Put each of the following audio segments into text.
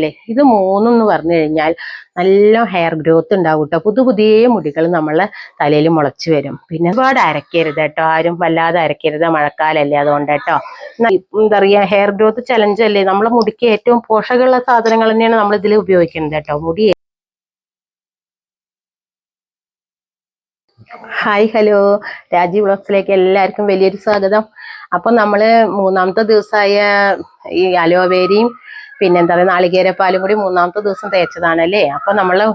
ഇത് മൂന്നെന്ന് പറഞ്ഞു കഴിഞ്ഞാൽ നല്ല ഹെയർ ഗ്രോത്ത് ഉണ്ടാവും കേട്ടോ. പുതിയ മുടികൾ നമ്മളെ തലയിൽ മുളച്ചു വരും. പിന്നെ ഒരുപാട് അരക്കരുത് കേട്ടോ, ആരും വല്ലാതെ അരക്കരുത്, മഴക്കാലല്ലേ അതുകൊണ്ട് കേട്ടോ. എന്താ പറയാ, ഹെയർ ഗ്രോത്ത് ചലഞ്ച് അല്ലേ, നമ്മളെ മുടിക്ക് ഏറ്റവും പോഷകമുള്ള സാധനങ്ങൾ തന്നെയാണ് നമ്മൾ ഇതിൽ ഉപയോഗിക്കുന്നത് കേട്ടോ. ഹായ് ഹലോ, രാജീവ് വ്ളോഗ്സിലേക്ക് എല്ലാവർക്കും വലിയൊരു സ്വാഗതം. അപ്പൊ നമ്മള് മൂന്നാമത്തെ ദിവസമായ ഈ അലോവേരയും പിന്നെന്താ പറയുക നാളികേരപ്പാലും കൂടി മൂന്നാമത്തെ ദിവസം തേച്ചതാണല്ലേ. അപ്പൊ നമ്മള്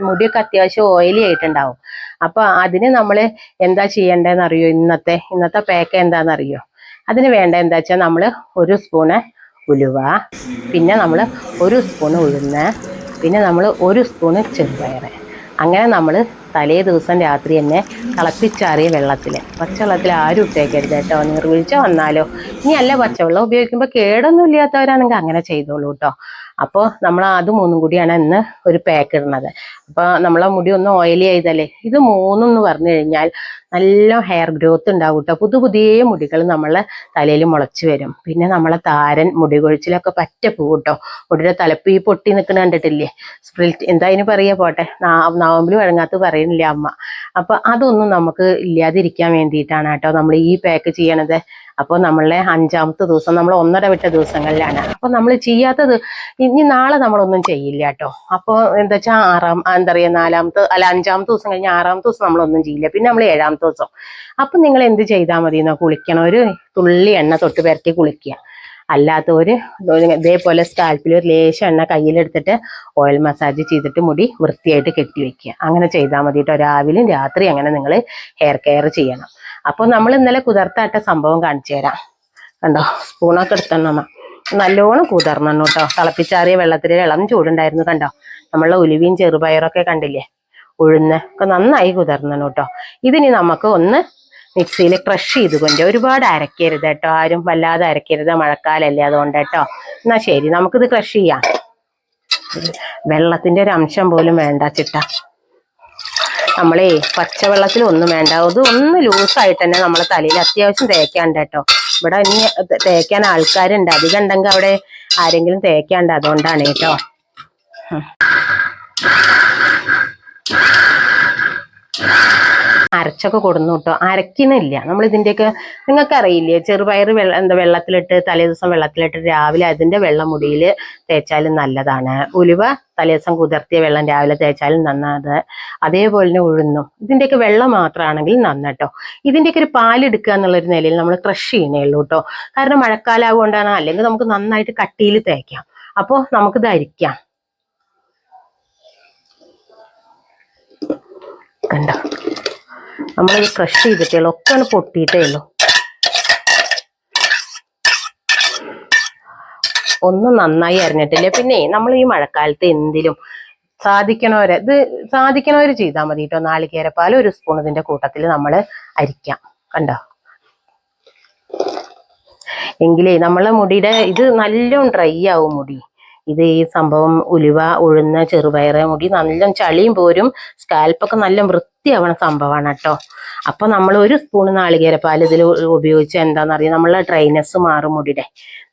മുടിയൊക്കെ അത്യാവശ്യം ഓയിലി ആയിട്ടുണ്ടാവും. അപ്പൊ അതിന് നമ്മള് എന്താ ചെയ്യേണ്ടതെന്ന് അറിയോ? ഇന്നത്തെ പാക്ക് എന്താണെന്നറിയോ? അതിന് വേണ്ട എന്താ വെച്ചാൽ നമ്മള് 1 സ്പൂണ് ഉലുവ, പിന്നെ നമ്മൾ 1 സ്പൂണ് ഉഴുന്ന്, പിന്നെ നമ്മൾ 1 സ്പൂണ് ചെറുപയറ്. അങ്ങനെ നമ്മൾ തലേ ദിവസം രാത്രി തന്നെ തിളപ്പിച്ചാറിയ വെള്ളത്തിൽ, പച്ചവെള്ളത്തിൽ ആരും ഇട്ടേക്കരുത് കേട്ടോ. നീർവീഴ്ച വന്നാലോ, ഇനി അല്ല പച്ചവെള്ളം ഉപയോഗിക്കുമ്പോൾ കേടൊന്നും ഇല്ലാത്തവരാണെങ്കിൽ അങ്ങനെ ചെയ്തോളൂ കേട്ടോ. അപ്പോൾ നമ്മൾ അത് 3 കൂടിയാണ് ഇന്ന് ഒരു പാക്ക് ഇടുന്നത്. അപ്പോൾ നമ്മളെ മുടി ഒന്ന് ഓയിലി ചെയ്തല്ലേ. ഇത് 3 പറഞ്ഞു കഴിഞ്ഞാൽ നല്ല ഹെയർ ഗ്രോത്ത് ഉണ്ടാവും കേട്ടോ. പുതിയ മുടികൾ നമ്മളെ തലയിൽ മുളച്ചു വരും. പിന്നെ നമ്മളെ താരൻ, മുടി കൊഴിച്ചിലൊക്കെ പറ്റ പോകും കേട്ടോ. മുടിയുടെ തലപ്പ് ഈ പൊട്ടി നിൽക്കുന്ന കണ്ടിട്ടില്ലേ, സ്പ്ലിറ്റ് എന്താ അതിന് പറയാ, പോട്ടെ, നവംബർ വഴങ്ങാത്ത പറയുന്നില്ല അമ്മ. അപ്പൊ അതൊന്നും നമുക്ക് ഇല്ലാതിരിക്കാൻ വേണ്ടിയിട്ടാണ് കേട്ടോ നമ്മൾ ഈ പാക്ക് ചെയ്യണത്. അപ്പോൾ നമ്മളെ 5ാമത്തെ ദിവസം, നമ്മൾ 1.5 വിട്ട ദിവസങ്ങളിലാണ്. അപ്പൊ നമ്മൾ ചെയ്യാത്തത് ഇനി നാളെ നമ്മളൊന്നും ചെയ്യില്ല കേട്ടോ. അപ്പോൾ എന്താ വെച്ചാൽ 5ാമത്തെ ദിവസം കഴിഞ്ഞ് 6ാമത്തെ ദിവസം നമ്മളൊന്നും ചെയ്യില്ല. പിന്നെ നമ്മൾ 7ാമത്തെ ദിവസം. അപ്പൊ നിങ്ങൾ എന്ത് ചെയ്താൽ മതി എന്നോ, കുളിക്കണം, ഒരു തുള്ളി എണ്ണ തൊട്ട് പുരട്ടി കുളിക്കുക. അല്ലാത്തവര് ഇതേപോലെ സ്കാൽപ്പിൽ ഒരു ലേശം എണ്ണ കയ്യിലെടുത്തിട്ട് ഓയിൽ മസാജ് ചെയ്തിട്ട് മുടി വൃത്തിയായിട്ട് കെട്ടി വെക്കുക. അങ്ങനെ ചെയ്താൽ മതി കേട്ടോ. രാവിലെയും രാത്രി അങ്ങനെ നിങ്ങൾ ഹെയർ കെയർ ചെയ്യണം. അപ്പൊ നമ്മൾ ഇന്നലെ കുതിർത്താട്ട സംഭവം കാണിച്ചു തരാം. കണ്ടോ, സ്പൂണൊക്കെ എടുത്തണ്ണ നല്ലോണം കുതിർന്നു കേട്ടോ. തിളപ്പിച്ചാറിയ വെള്ളത്തിൽ ഇളം ചൂടുണ്ടായിരുന്നു. കണ്ടോ, നമ്മളെ ഉലുവയും ചെറുപയറൊക്കെ കണ്ടില്ലേ, ഉഴുന്ന് ഒക്കെ നന്നായി കുതിർന്നു കേട്ടോ. ഇതിനി നമുക്ക് ഒന്ന് മിക്സിയിൽ ക്രഷ് ചെയ്ത് കൊണ്ട്, ഒരുപാട് അരക്കരുത് കേട്ടോ, ആരും വല്ലാതെ അരക്കരുത്, മഴക്കാലല്ലേ അതുകൊണ്ട് കേട്ടോ. എന്നാ ശരി, നമുക്കിത് ക്രഷ് ചെയ്യാം. വെള്ളത്തിന്റെ ഒരു അംശം പോലും വേണ്ട ചിട്ട. നമ്മളേ പച്ചവെള്ളത്തിൽ ഒന്നും വേണ്ട, ഇത് ഒന്ന് ലൂസായിട്ട് തന്നെ നമ്മളെ തലയിൽ അത്യാവശ്യം തേക്കാണ്ട് കേട്ടോ. ഇവിടെ ഇനി തേക്കാൻ ആൾക്കാരുണ്ട്, അധികം ഉണ്ടെങ്കിൽ അവിടെ ആരെങ്കിലും തേക്കാണ്ട്, അതുകൊണ്ടാണ് കേട്ടോ. അരച്ചൊക്കെ കൊടുന്നു കേട്ടോ. അരക്കുന്നില്ല നമ്മൾ ഇതിന്റെയൊക്കെ, നിങ്ങൾക്ക് അറിയില്ലേ, ചെറുപയർ വെള്ളത്തിലിട്ട് തലേ ദിവസം വെള്ളത്തിലിട്ട് രാവിലെ അതിന്റെ വെള്ളം മുടിയിൽ തേച്ചാലും നല്ലതാണ്. ഉലുവ തലേ ദിവസം കുതിർത്തിയ വെള്ളം രാവിലെ തേച്ചാലും നന്നത്. അതേപോലെ തന്നെ ഉഴുന്നും. ഇതിന്റെയൊക്കെ വെള്ളം മാത്രമാണെങ്കിൽ നന്നട്ടോ. ഇതിന്റെയൊക്കെ ഒരു പാലെടുക്കുക എന്നുള്ളൊരു നിലയിൽ നമ്മൾ ക്രഷ് ചെയ്യണേ ഉള്ളൂ കേട്ടോ. കാരണം മഴക്കാലാവുകൊണ്ടാണ്, അല്ലെങ്കിൽ നമുക്ക് നന്നായിട്ട് കട്ടിയിൽ തേക്കാം. അപ്പോൾ നമുക്കിത് അരിക്കാം. കണ്ടോ, നമ്മളിത് ക്രഷ് ചെയ്തിട്ടേ ഉള്ളൂ, ഒക്കെ ഒന്ന് പൊട്ടിയിട്ടേ ഉള്ളൂ. ഒന്നും നന്നായി അരിഞ്ഞിട്ടില്ല. പിന്നെ നമ്മൾ ഈ മഴക്കാലത്ത് എന്തിലും സാധിക്കണവര് ചെയ്താൽ മതി കേട്ടോ. നാളികേരപ്പാൽ 1 സ്പൂൺ ഇതിന്റെ കൂട്ടത്തിൽ നമ്മൾ അരിക്കാം. കണ്ടോ, എങ്കിലേ നമ്മളെ മുടിയുടെ ഇത് നല്ലോണം ഡ്രൈ ആവും മുടി. ഇത് ഈ സംഭവം ഉലുവ, ഉഴുന്ന, ചെറുപയറ്, മുടി നല്ല ചളിയും പോരും, സ്കാൽപ്പൊക്കെ നല്ല വൃത്തിയാവണ സംഭവമാണ് കേട്ടോ. അപ്പൊ നമ്മൾ 1 സ്പൂൺ നാളികേരപ്പാൽ ഇതിൽ ഉപയോഗിച്ച് എന്താണെന്നറിയാം, നമ്മളെ ഡ്രൈനെസ് മാറും മുടിയുടെ.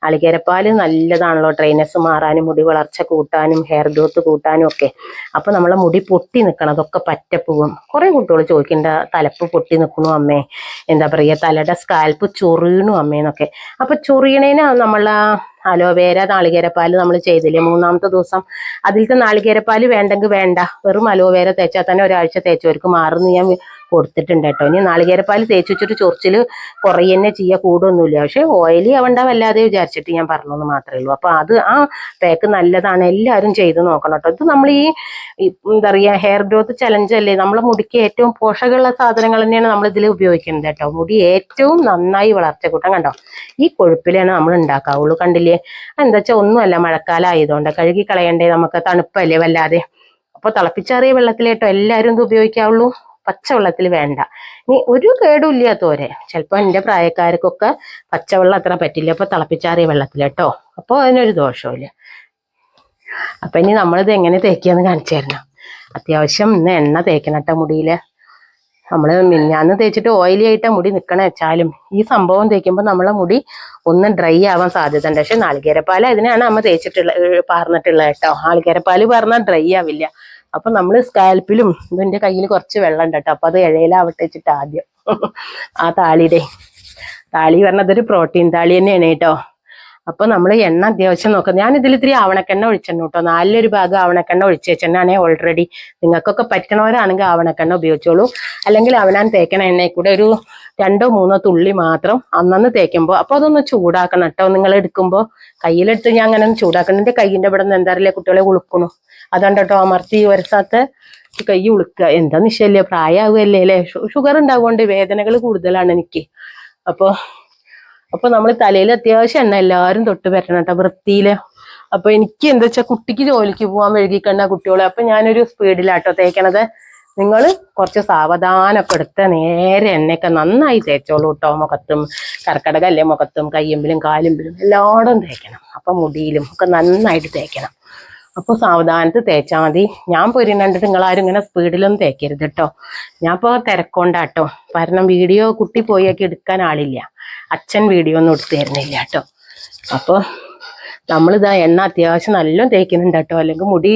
നാളികേരപ്പാൽ നല്ലതാണല്ലോ ഡ്രൈനെസ് മാറാനും, മുടി വളർച്ച കൂട്ടാനും, ഹെയർ ഗ്രോത്ത് കൂട്ടാനും ഒക്കെ. അപ്പൊ നമ്മളെ മുടി പൊട്ടി നിൽക്കണതൊക്കെ പറ്റപ്പോവും. കുറെ കുട്ടികൾ ചോദിക്കേണ്ട, തലപ്പ് പൊട്ടി നിൽക്കണു അമ്മേ, എന്താ പറയുക, തലയുടെ സ്കാൽപ്പ് ചൊറിയണു അമ്മേന്നൊക്കെ. അപ്പൊ ചൊറിയണേന് നമ്മളെ അലോവേര നാളികേരപ്പാൽ നമ്മൾ ചെയ്തില്ലേ 3ാമത്തെ ദിവസം, അതിലത്തെ നാളികേരപ്പാൽ വേണ്ടെങ്കിൽ വേണ്ട, വെറും അലോവേര തേച്ചാൽ തന്നെ ഒരാഴ്ച തേച്ചവർക്ക് മാറുന്നു ഞാൻ കൊടുത്തിട്ടുണ്ട് കേട്ടോ. ഇനി നാളികേരപ്പാൽ തേച്ച് വെച്ചിട്ട് ചൊറിച്ചിൽ കുറയന്നെ ചെയ്യുക, കൂടൊന്നുമില്ല. പക്ഷെ ഓയിലി ആവണ്ട വല്ലാതെ വിചാരിച്ചിട്ട് ഞാൻ പറഞ്ഞെന്ന് മാത്രമേ ഉള്ളൂ. അപ്പൊ അത് ആ പാക്ക് നല്ലതാണ്, എല്ലാവരും ചെയ്ത് നോക്കണം കേട്ടോ. ഇത് നമ്മൾ ഈ എന്താ പറയുക, ഹെയർ ഗ്രോത്ത് ചലഞ്ച് അല്ലേ, നമ്മളെ മുടിക്ക് ഏറ്റവും പോഷകമുള്ള സാധനങ്ങൾ തന്നെയാണ് നമ്മൾ ഇതിൽ ഉപയോഗിക്കുന്നത് കേട്ടോ. മുടി ഏറ്റവും നന്നായി വളർച്ച കൂട്ടാൻ. കണ്ടോ, ഈ കൊഴുപ്പിലാണ് നമ്മൾ ഉണ്ടാക്കാവുള്ളൂ. കണ്ടില്ലേ, എന്താ വെച്ചാൽ ഒന്നുമല്ല, മഴക്കാലം ആയതുകൊണ്ട് കഴുകി കളയണ്ടേ, നമുക്ക് തണുപ്പല്ലേ വല്ലാതെ. അപ്പൊ തിളപ്പിച്ചാറിയ വെള്ളത്തിലേട്ടോ എല്ലാവരും ഇത് ഉപയോഗിക്കാവുള്ളൂ, പച്ചവെള്ളത്തിൽ വേണ്ട. ഇനി ഒരു കേടും ഇല്ലാത്തവരെ, ചിലപ്പോൾ എൻ്റെ പ്രായക്കാർക്കൊക്കെ പച്ചവെള്ളം അത്ര പറ്റില്ല, അപ്പൊ തിളപ്പിച്ചാറിയ വെള്ളത്തിലേട്ടോ. അപ്പോൾ അതിനൊരു ദോഷമില്ല. അപ്പൊ ഇനി നമ്മളിത് എങ്ങനെ തേക്കാന്ന് കാണിച്ചു തരണം. അത്യാവശ്യം ഇന്ന് എണ്ണ തേക്കണം കേട്ടോ മുടിയില്. നമ്മള് മിനിഞ്ഞാന്ന് തേച്ചിട്ട് ഓയിലി ആയിട്ടാ മുടി നിക്കണ വെച്ചാലും ഈ സംഭവം തേക്കുമ്പോൾ നമ്മളെ മുടി ഒന്ന് ഡ്രൈ ആവാൻ സാധ്യത ഉണ്ട്. പക്ഷെ നാളികേരപ്പാൽ അതിനാണ് അമ്മ പാർന്നിട്ടുള്ളത് കേട്ടോ. നാളികേരപ്പാല് പറഞ്ഞാൽ ഡ്രൈ ആവില്ല. അപ്പൊ നമ്മള് സ്കാൽപ്പിലും ഇതിന്റെ കയ്യിൽ കുറച്ച് വെള്ളം ഉണ്ട് കേട്ടോ. അപ്പൊ അത് ഇഴയിലാവട്ടെ വെച്ചിട്ട് ആദ്യം ആ താളി പറഞ്ഞത് ഒരു പ്രോട്ടീൻ താളി തന്നെയാണ് കേട്ടോ. അപ്പൊ നമ്മൾ എണ്ണ അത്യാവശ്യം നോക്കാം. ഞാൻ ഇതിൽ ഇത്തിരി ആവണക്കെണ്ണ ഒഴിച്ചെണ്ണ കേട്ടോ. 4 ഭാഗം ആവണക്കെണ്ണ ഒഴിച്ച് വെച്ചെണ്ണാണേ ഓൾറെഡി. നിങ്ങൾക്കൊക്കെ പറ്റണവരാണെങ്കിൽ ആവണക്കെണ്ണ ഉപയോഗിച്ചോളൂ. അല്ലെങ്കിൽ അവനാൻ തേക്കണ എണ്ണയിൽ കൂടെ ഒരു 2 or 3 തുള്ളി മാത്രം അന്നന്ന് തേക്കുമ്പോൾ അപ്പൊ അതൊന്ന് ചൂടാക്കണം കേട്ടോ. നിങ്ങൾ എടുക്കുമ്പോൾ കയ്യിലെടുത്ത് ഞാൻ അങ്ങനെ ഒന്ന് ചൂടാക്കണം. എന്റെ കയ്യിന്റെ ഇവിടെ നിന്ന് എന്താ അറിയില്ല കുട്ടികളെ ഉളുക്കണു. അതുകൊണ്ട് കേട്ടോ അമർത്തി ഒരസാത്ത് കൈ ഉളുക്കുക. എന്താ നിശ്ചയല്ലേ, പ്രായമാവുകയല്ലേ അല്ലേ. ഷുഗർ ഉണ്ടാവുകൊണ്ട് വേദനകൾ കൂടുതലാണ് എനിക്ക്. അപ്പൊ നമ്മൾ തലയിൽ അത്യാവശ്യം എണ്ണ എല്ലാവരും തൊട്ട് വരണം കേട്ടോ വൃത്തിയില്. അപ്പൊ എനിക്ക് എന്താ വെച്ചാൽ കുട്ടിക്ക് ജോലിക്ക് പോകാൻ വൈകിക്കണ്ട കുട്ടികളെ. അപ്പൊ ഞാനൊരു സ്പീഡിലാട്ടോ തേക്കണത്. നിങ്ങൾ കുറച്ച് സാവധാനമൊക്കെ എടുത്ത് നേരെ എണ്ണയൊക്കെ നന്നായി തേച്ചോളൂ കേട്ടോ. മുഖത്തും കർക്കടകല്ലേ, മുഖത്തും കയ്യമ്പിലും കാലുമ്പിലും എല്ലായിടും തേക്കണം. അപ്പൊ മുടിയിലും ഒക്കെ നന്നായിട്ട് തേക്കണം. അപ്പൊ സാവധാനത്ത് തേച്ചാൽ മതി. ഞാൻ പൊരിനണ്ടിട്ട് നിങ്ങളാരും ഇങ്ങനെ സ്പീഡിലൊന്നും തേക്കരുത് കേട്ടോ. ഞാൻ ഇപ്പൊ തിരക്കൊണ്ടാട്ടോ. കാരണം വീഡിയോ കുട്ടി പോയൊക്കെ എടുക്കാൻ ആളില്ല. അച്ഛൻ വീഡിയോ ഒന്നും എടുത്തു തരുന്നില്ല കേട്ടോ. അപ്പൊ നമ്മളിതാ എണ്ണ അത്യാവശ്യം നല്ലോണം തേക്കുന്നുണ്ട് കേട്ടോ. അല്ലെങ്കിൽ മുടി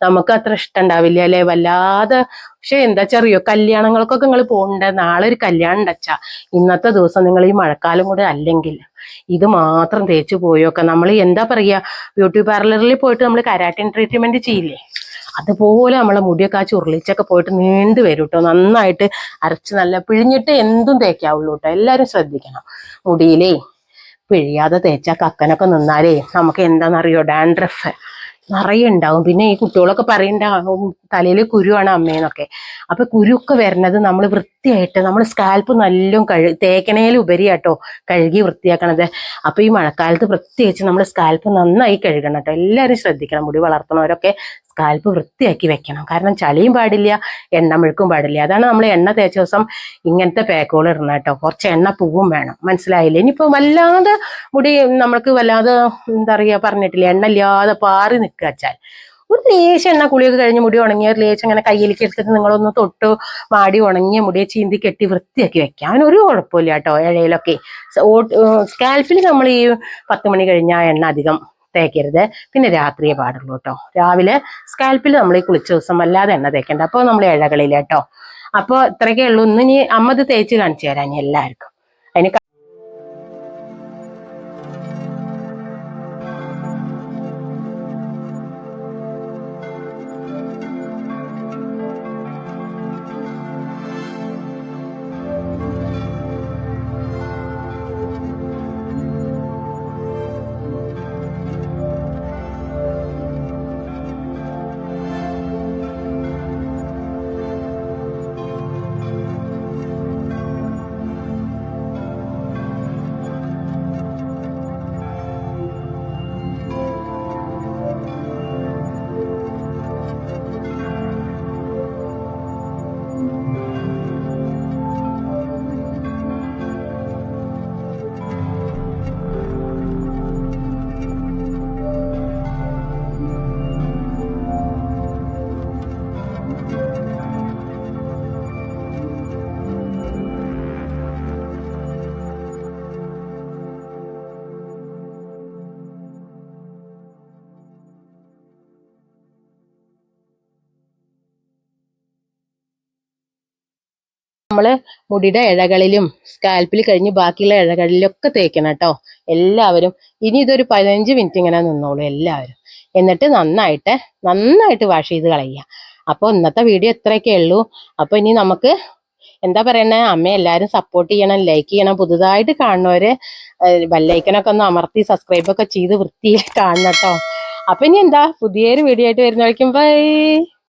നമുക്ക് അത്ര ഇഷ്ടം ഉണ്ടാവില്ല അല്ലെ, വല്ലാതെ. പക്ഷെ എന്താ ചെറിയോ കല്യാണങ്ങൾക്കൊക്കെ നിങ്ങൾ പോകണ്ട. നാളെ ഒരു കല്യാണം ഉണ്ടച്ചാ ഇന്നത്തെ ദിവസം നിങ്ങൾ ഈ മഴക്കാലം കൂടെ അല്ലെങ്കിൽ ഇത് മാത്രം തേച്ച് പോയൊക്കെ നമ്മൾ എന്താ പറയാ, ബ്യൂട്ടി പാർലറിൽ പോയിട്ട് നമ്മൾ കരാട്ടിൻ ട്രീറ്റ്മെന്റ് ചെയ്യില്ലേ, അതുപോലെ നമ്മളെ മുടിയൊക്കെ ആ ചുരുളിച്ചൊക്കെ പോയിട്ട് നീണ്ടു വരും കേട്ടോ. നന്നായിട്ട് അരച്ച് നല്ല പിഴിഞ്ഞിട്ട് എന്തും തേക്കാവുള്ളൂ കേട്ടോ. എല്ലാരും ശ്രദ്ധിക്കണം. മുടിയിലേ പിഴിയാതെ തേച്ചാൽ കക്കനൊക്കെ നിന്നാലേ നമുക്ക് എന്താണെന്നറിയോ, ഡാൻഡ്രഫ് നിറയെ ഉണ്ടാവും. പിന്നെ ഈ കുട്ടികളൊക്കെ പറയണ്ടാവും തലയിൽ കുരുവാണ് അമ്മേന്നൊക്കെ. അപ്പൊ കുരുവൊക്കെ വരുന്നത് നമ്മൾ വൃത്തിയായിട്ട് നമ്മൾ സ്കാൽപ്പ് നല്ലോണം തേക്കണേലുപരിയാട്ടോ കഴുകി വൃത്തിയാക്കണത്. അപ്പൊ ഈ മഴക്കാലത്ത് പ്രത്യേകിച്ച് നമ്മൾ സ്കാൽപ്പ് നന്നായി കഴുകണം കേട്ടോ. എല്ലാവരും ശ്രദ്ധിക്കണം. മുടി വളർത്തുന്നവരൊക്കെ സ്കാൽപ്പ് വൃത്തിയാക്കി വെക്കണം. കാരണം ചളിയും പാടില്ല, എണ്ണമെഴുക്കും പാടില്ല. അതാണ് നമ്മൾ എണ്ണ തേച്ച ദിവസം ഇങ്ങനത്തെ പാക്കുകൾ ഇടണം കേട്ടോ. കുറച്ച് എണ്ണ പൂവും വേണം, മനസ്സിലായില്ലേ. ഇനിയിപ്പോ വല്ലാതെ മുടി നമ്മൾക്ക് വല്ലാതെ എന്താ പറയാ പറഞ്ഞിട്ടില്ല, എണ്ണ ഇല്ലാതെ പാറി നിൽക്കുക വെച്ചാൽ ഒരു ലേശം എണ്ണ കുളിയൊക്കെ കഴിഞ്ഞ് മുടി ഉണങ്ങിയ ഒരു ലേശം അങ്ങനെ കയ്യിലേക്ക് എടുത്തിട്ട് നിങ്ങളൊന്ന് തൊട്ട് മാടി ഉണങ്ങിയ മുടിയെ ചീന്തി കെട്ടി വൃത്തിയാക്കി വെക്കാം. അതിനൊരു കുഴപ്പമില്ല കേട്ടോ. ഇഴയിലൊക്കെ സ്കാൽപ്പിൽ നമ്മൾ ഈ 10 മണി കഴിഞ്ഞാൽ എണ്ണ അധികം തേക്കരുത്. പിന്നെ രാത്രിയെ പാടുള്ളൂ കേട്ടോ. രാവിലെ സ്കാൽപ്പിൽ നമ്മൾ ഈ കുളിച്ച ദിവസം വല്ലാതെ എണ്ണ തേക്കണ്ട. അപ്പോൾ നമ്മൾ ഇഴകളില്ല കേട്ടോ. അപ്പോൾ ഇത്രയൊക്കെ ഉള്ളൂ. ഇന്ന് ഇനി അമ്മ ഇത് തേച്ച് കാണിച്ചു തരാം എല്ലാവർക്കും. അതിന് നമ്മള് മുടിയുടെ ഇഴകളിലും സ്കാൽപ്പിൽ കഴിഞ്ഞ് ബാക്കിയുള്ള ഇഴകളിലൊക്കെ തേക്കണം കേട്ടോ എല്ലാവരും. ഇനി ഇതൊരു 15 മിനിറ്റ് ഇങ്ങനെ നിന്നോളൂ എല്ലാവരും. എന്നിട്ട് നന്നായിട്ട് വാഷ് ചെയ്ത് കളയുക. അപ്പോൾ ഇന്നത്തെ വീഡിയോ ഇത്രയൊക്കെ ഉള്ളൂ. അപ്പൊ ഇനി നമുക്ക് എന്താ പറയണേ, അമ്മ എല്ലാവരും സപ്പോർട്ട് ചെയ്യണം, ലൈക്ക് ചെയ്യണം. പുതുതായിട്ട് കാണുന്നവര് ബെല്ലൈക്കനൊക്കെ ഒന്ന് അമർത്തി സബ്സ്ക്രൈബ് ഒക്കെ ചെയ്ത് വൃത്തിയിൽ കാണണം കേട്ടോ. അപ്പൊ ഇനി എന്താ, പുതിയൊരു വീഡിയോ ആയിട്ട് വരുന്നതായിരിക്കും. ബൈ.